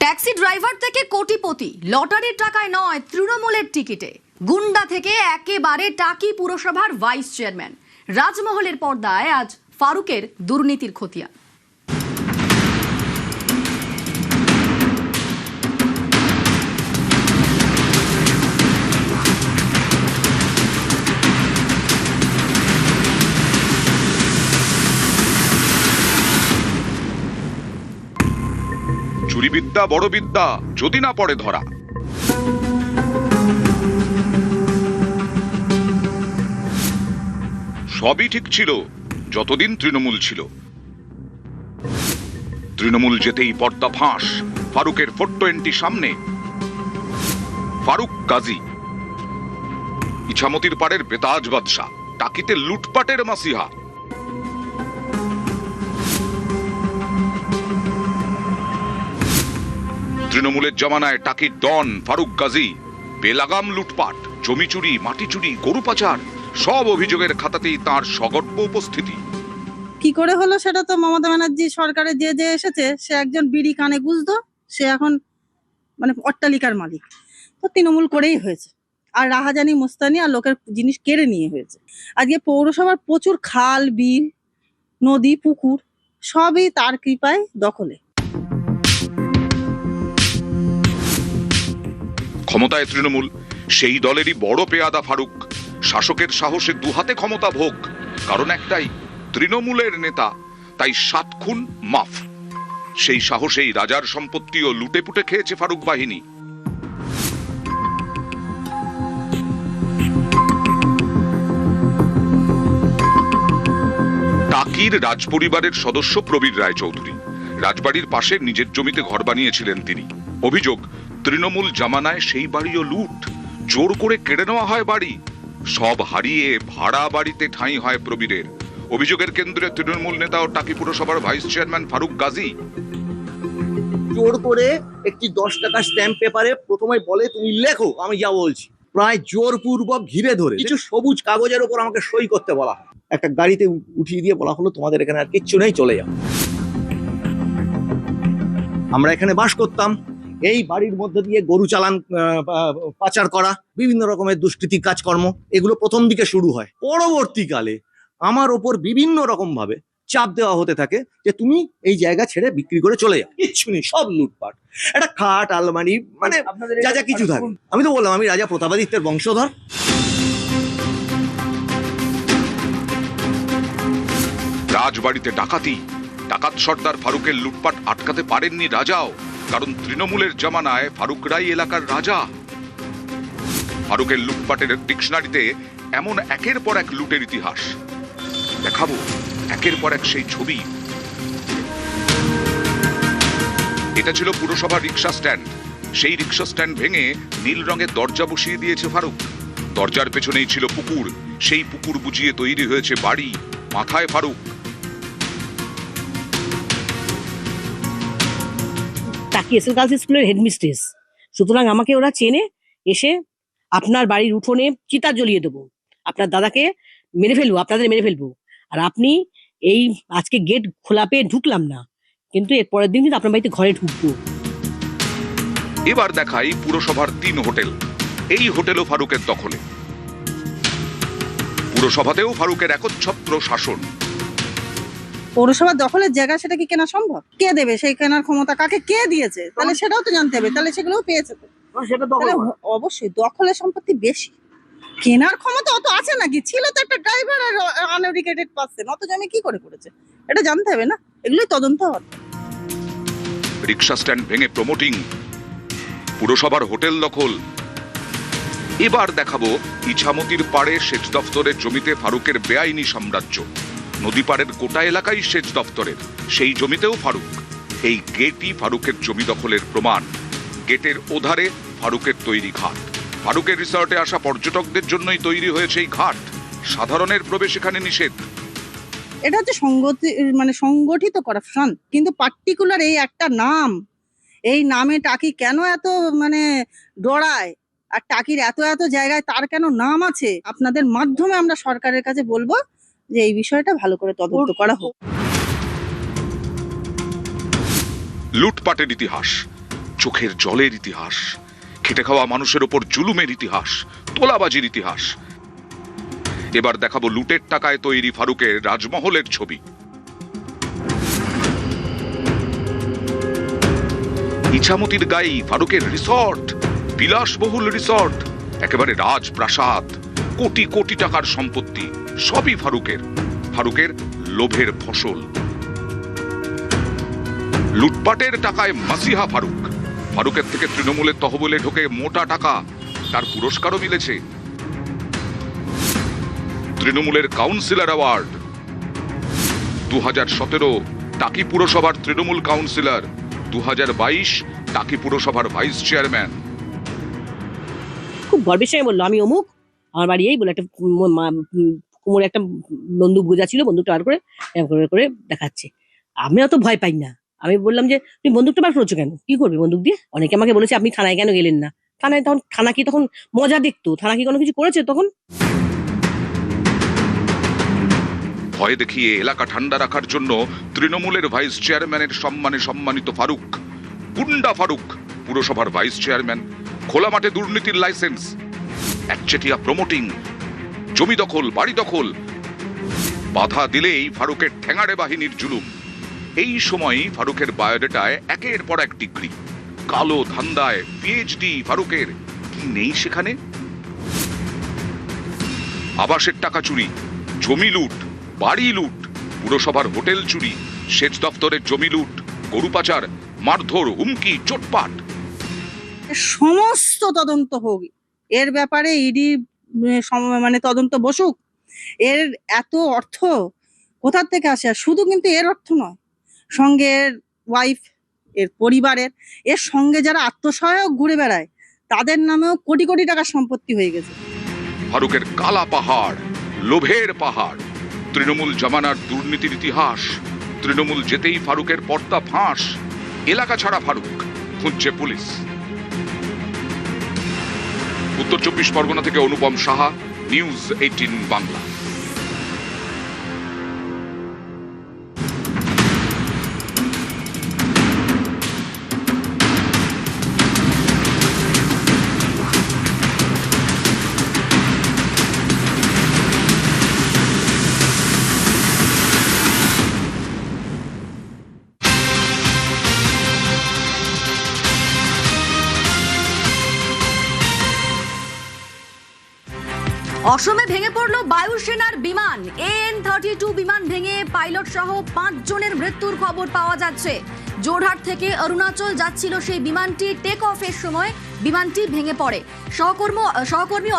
Taxi driver থেকে কোটিপতি, লটারির টাকায় নয়, তৃণমূলের টিকিটে। গুন্ডা থেকে একেবারে টাকি পুরসভার ভাইস চেয়ারম্যান। রাজমহলের পর্দায় আজ ফারুকের দুর্নীতির খতিয়ান। চুরি বিদ্যা বড় বিদ্যা, যদি না পড়ে ধরা। সবই ঠিক ছিল যতদিন তৃণমূল ছিল। তৃণমূল যেতেই পর্দা ফাঁস। ফারুকের 420 সামনে। ফারুক গাজী, ইছামতির পাড়ের বেতাজ বাদশা, টাকিতে লুটপাটের মাসিহা। তৃণমূলের জমানায় টাকির ডন ফারুক গাজী বেলাগাম লুটপাট, জমি চুরি, মাটি চুরি, গরু পাচার, সব অভিযোগের খাতাতেই তার সগর্ব উপস্থিতি। কি করে হলো সেটা তো মমতা ব্যানার্জি সরকারে যে এসেছে, সে একজন বিড়ি কানে গুঁজতো, সে এখন মানে অট্টালিকার মালিক। তো তৃণমূল করেই হয়েছে, আর রাহাজানি মোস্তানি আর লোকের জিনিস কেড়ে নিয়ে হয়েছে। আজকে পৌরসভার প্রচুর খাল, বিল, নদী, পুকুর সবই তার কৃপায় দখলে। ক্ষমতায় তৃণমূল, সেই দলেরই বড় পেয়াদা ফারুক। শাসকের সাহসে দুহাতে ক্ষমতা ভোগ। কারণ একটাই, তৃণমূলের নেতা, তাই 7 খুন মাফ। সেই সাহসেই রাজার সম্পত্তিও লুটে পুটে খেয়েছে ফারুক বাহিনী। টাকির রাজপরিবারের সদস্য প্রবীর রায়চৌধুরী। রাজবাড়ির পাশে নিজের জমিতে ঘর বানিয়েছিলেন তিনি। অভিযোগ, তৃণমূল জামানায় সেই বাড়িও লুট, জোর করে কেড়ে নেওয়া হয় বাড়ি। সব হারিয়ে ভাড়া বাড়িতে ঠাঁই হয় প্রবীরের। অভিযোগের কেন্দ্রে তৃণমূল নেতা ও টাকি পুরসভার ভাইস চেয়ারম্যান ফারুক গাজী। জোর করে একটি 10 টাকা স্ট্যাম্প পেপারে প্রথমে বলে, তুমি লেখো, আমি যা বলছি। প্রায় জোরপূর্বক ঘিরে ধরে কিছু সবুজ কাগজের উপর আমাকে সই করতে বলা হয়। একটা গাড়িতে উঠিয়ে দিয়ে বলা হলো, তোমাদের এখানে আর কিচ্ছু নেই, চলে যাও। আমরা এখানে বাস করতাম। এই বাড়ির মধ্যে দিয়ে গরু চালান, পাচার করা, বিভিন্ন রকমের দুষ্কৃতি কাজকর্ম, এগুলো প্রথম দিকে শুরু হয়। পরবর্তীকালে আমার ওপর বিভিন্ন রকম ভাবে চাপ দেওয়া হতে থাকে যে তুমি এই জায়গা ছেড়ে বিক্রি করে চলে যাও। কিচ্ছু নেই, সব লুটপাট। একটা খাট, আলমারি, মানে যা যা কিছু থাকে। আমি তো বললাম আমি রাজা প্রতাপাদিত্যের বংশধর। রাজবাড়িতে ডাকাতি। ডাকাত সর্দার ফারুকের লুটপাট আটকাতে পারেননি রাজাও, কারণ তৃণমূলের জামানায় ফারুক রাই এলাকার রাজা। ফারুকের লুটপাটের ডিকশনারিতে এমন একের পর এক লুটের ইতিহাস দেখাবো, একের পর এক সেই ছবি। এটা ছিল পুরসভার রিক্সা স্ট্যান্ড। সেই রিক্সা স্ট্যান্ড ভেঙে নীল রঙের দরজা বসিয়ে দিয়েছে ফারুক। দরজার পেছনেই ছিল পুকুর। সেই পুকুর বুঝিয়ে তৈরি হয়েছে বাড়ি। মাথায় ফারুক। টাকি এসএল গার্লস স্কুলের হেডমিস্ট্রেস, সুতরাং আমাকে ওরা চেনে। এসে আপনার বাড়ির উঠোনে চিতা জ্বলিয়ে দেবো, আপনার দাদাকে মেরে ফেলবো, আপনাদের মেরে ফেলবো। আর আপনি এই আজকে গেট খোলা পেয়ে ঢুকলাম না, কিন্তু এর পরের দিন কিন্তু আপনার বাড়িতে ঘরে ঢুকবো। এবার দেখাই পুরসভার 3 হোটেল। এই হোটেলও ফারুকের দখলে। পুরসভাতেও ফারুকের একচ্ছত্র শাসন। পৌরসভার দখলের জায়গা, সেটা কি কেনা সম্ভব? কে দেবে সেই কেনার ক্ষমতা? কাকে কে দিয়েছে? তাহলে সেটাও তো জানতে হবে। তাহলে সেগুলোও পেয়েছে তো। তাহলে অবশ্যই দখলের সম্পত্তি বেশি। কেনার ক্ষমতা অত আছে নাকি? ছিল তো একটা ড্রাইভার আর আনএডুকেটেড পার্সন, অত জমি কি করে করেছে এটা জানতে হবে না? এগুলোই তদন্ত হবে। রিক্সা স্ট্যান্ড ভেঙে প্রমোটিং। পুরসভার হোটেল দখল। এবার দেখাবো ইছামতির পাড়ে সেচ দফতরের জমিতে ফারুকের বেআইনি সাম্রাজ্য। নদী পাড়ের গোটা এলাকাই সেচ দফতরের, সেই জমিতেও ফারুক। এই গেটই ফারুকের জমি দখলের প্রমাণ। গেটের ওধারে ফারুকের তৈরি ঘাট। ফারুকের রিসর্টে আসা পর্যটকদের জন্যই তৈরি হয়েছে এই ঘাট। সাধারণের প্রবেশ এখানে নিষেধ। এটা হচ্ছে সংগঠিত করাপশন। কিন্তু পার্টিকুলার এই একটা নাম, এই নামে টাকি কেন এত ডরায়? আর টাকির এত এত জায়গায় তার কেন নাম আছে? আপনাদের মাধ্যমে আমরা সরকারের কাছে বলবো যে এই বিষয়টা ভালো করে তদন্ত করা হোক। লুটপাটের ইতিহাস। চোখের জলের ইতিহাস, খেটে খাওয়া মানুষের ওপর জুলুমের ইতিহাস, তোলাবাজির ইতিহাস। এবার দেখাবো লুটের টাকায় তৈরি ফারুকের রাজমহলের ছবি। ইছামতির গায়ে ফারুকের রিসর্ট, বিলাসবহুল রিসর্ট, একেবারে রাজপ্রাসাদ, কোটি কোটি টাকার সম্পত্তি, সবই ফারুকের লোভের ফসল। লুটপাটের টাকায় মাসিহা ফারুকের থেকে তৃণমূলের তহবিলে ঢোকে মোটা টাকা, তার পুরস্কারও মিলেছে। তৃণমূলের কাউন্সিলর অ্যাওয়ার্ড 2017 টাকি পুরসভার তৃণমূল কাউন্সিলর, 2022 টাকি পুরসভার ভাইস চেয়ারম্যান। খুব গর্বের সঙ্গে বললো আমি অমুক, আমার বাড়ি এই বলে একটা কোমরে একটা বন্দুক গোজা ছিল, বন্দুকটা বার করে এরকম করে দেখাচ্ছে। আমি অত ভয় পাই না। আমি বললাম যে তুমি বন্দুকটা বার করছো কেন, কি করবে বন্দুক দিয়ে? অনেকে আমাকে বলেছে আপনি থানায় কেন গেলেন না? থানায় তখন থানা কি তখন মজা দেখতো? থানা কি কোনো কিছু করেছে তখন? ভয় দেখিয়ে এলাকা ঠান্ডা রাখার জন্য তৃণমূলের ভাইস চেয়ারম্যানের সম্মানে সম্মানিত ফারুক, গুন্ডা ফারুক পুরসভার ভাইস চেয়ারম্যান, খোলা মাঠে দুর্নীতির লাইসেন্স, একচেটিয়া প্রমোটিং, জমি দখল, বাড়ি দখল, বাধা দিলেই ফারুকের ঠ্যাঙাড়ে বাহিনীর জুলুম। এই সময়ই ফারুকের বায়োডেটায় একের পর এক ডিগ্রি, কালো ধান্দায় পিএইচডি ফারুকের, কি নেই সেখানে? আবাসের টাকা চুরি, জমি লুট, বাড়ি লুট, পুরসভার হোটেল চুরি, সেচ দপ্তরের জমি লুট, গরু পাচার, মারধর, হুমকি, চোটপাট। সমস্ত তদন্ত হোক, এর ব্যাপারে ইডি মানে তদন্ত বসুক। এর এত অর্থ কোথা থেকে আসে? আর শুধু কিন্তু এর অর্থ নয়, সঙ্গে এর ওয়াইফ, এর পরিবারের, এর সঙ্গে যারা আত্মসহায়ক ঘুরে বেড়ায় তাদের নামেও কোটি কোটি টাকার সম্পত্তি হয়ে গেছে। ফারুকের কালা পাহাড়, লোভের পাহাড়, তৃণমূল জামানার দুর্নীতির ইতিহাস। তৃণমূল যেতেই ফারুকের পর্দা ফাঁস, এলাকা ছাড়া ফারুক, খুঁজছে পুলিশ। উত্তর 24 পরগনা থেকে অনুপম সাহা, নিউজ 18 বাংলা। অসমে ভেঙে পড়ল বায়ুসেনার বিমান। AN-32 বিমান ভেঙে পাইলট সহ 5 জনের মৃত্যুর খবর পাওয়া যাচ্ছে। জোরহাট থেকে অরুণাচল যাচ্ছিল সেই বিমানটি, টেক অফের সময় বিমানটি ভেঙে পড়ে। সহকর্মী